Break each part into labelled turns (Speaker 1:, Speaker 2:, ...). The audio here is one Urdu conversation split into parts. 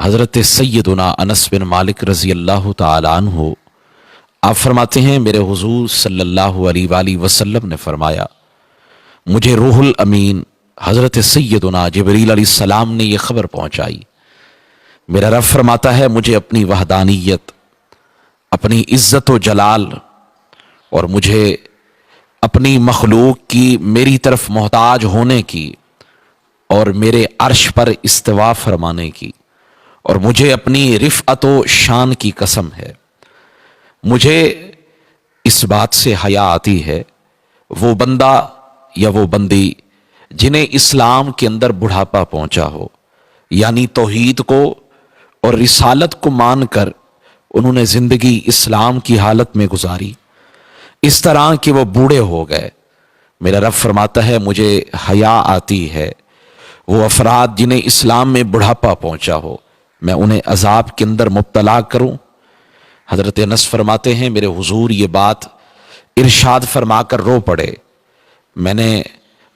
Speaker 1: حضرت سیدنا انس بن مالک رضی اللہ تعالیٰ عنہ آپ فرماتے ہیں میرے حضور صلی اللہ علیہ وآلہ وسلم نے فرمایا مجھے روح الامین حضرت سیدنا جبریل علیہ السلام نے یہ خبر پہنچائی، میرا رب فرماتا ہے مجھے اپنی وحدانیت، اپنی عزت و جلال اور مجھے اپنی مخلوق کی میری طرف محتاج ہونے کی اور میرے عرش پر استوا فرمانے کی اور مجھے اپنی رفعت و شان کی قسم ہے، مجھے اس بات سے حیا آتی ہے وہ بندہ یا وہ بندی جنہیں اسلام کے اندر بڑھاپا پہنچا ہو، یعنی توحید کو اور رسالت کو مان کر انہوں نے زندگی اسلام کی حالت میں گزاری، اس طرح کہ وہ بوڑھے ہو گئے، میرا رب فرماتا ہے مجھے حیا آتی ہے وہ افراد جنہیں اسلام میں بڑھاپا پہنچا ہو میں انہیں عذاب کے اندر مبتلا کروں۔ حضرت انس فرماتے ہیں میرے حضور یہ بات ارشاد فرما کر رو پڑے، میں نے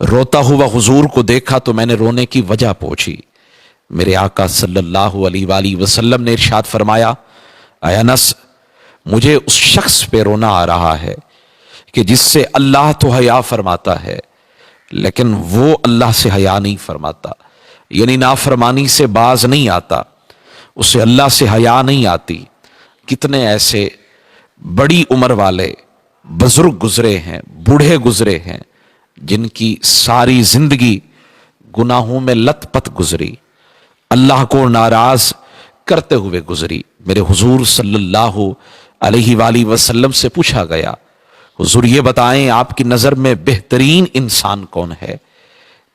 Speaker 1: روتا ہوا حضور کو دیکھا تو میں نے رونے کی وجہ پوچھی، میرے آقا صلی اللہ علیہ وآلہ وسلم نے ارشاد فرمایا اے انس مجھے اس شخص پہ رونا آ رہا ہے کہ جس سے اللہ تو حیا فرماتا ہے لیکن وہ اللہ سے حیا نہیں فرماتا، یعنی نافرمانی سے باز نہیں آتا، اسے اللہ سے حیا نہیں آتی۔ کتنے ایسے بڑی عمر والے بزرگ گزرے ہیں، بوڑھے گزرے ہیں جن کی ساری زندگی گناہوں میں لت پت گزری، اللہ کو ناراض کرتے ہوئے گزری۔ میرے حضور صلی اللہ علیہ وآلہ وسلم سے پوچھا گیا حضور یہ بتائیں آپ کی نظر میں بہترین انسان کون ہے؟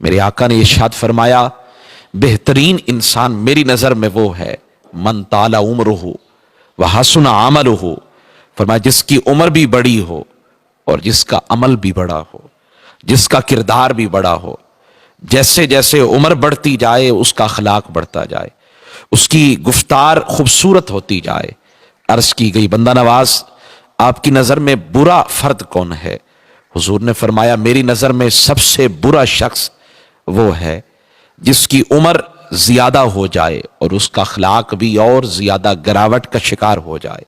Speaker 1: میرے آقا نے ارشاد فرمایا بہترین انسان میری نظر میں وہ ہے من طال عمرہ وحسن عملہ، فرمایا جس کی عمر بھی بڑی ہو اور جس کا عمل بھی بڑا ہو، جس کا کردار بھی بڑا ہو، جیسے جیسے عمر بڑھتی جائے اس کا اخلاق بڑھتا جائے، اس کی گفتار خوبصورت ہوتی جائے۔ عرض کی گئی بندہ نواز آپ کی نظر میں برا فرد کون ہے؟ حضور نے فرمایا میری نظر میں سب سے برا شخص وہ ہے جس کی عمر زیادہ ہو جائے اور اس کا اخلاق بھی اور زیادہ گراوٹ کا شکار ہو جائے۔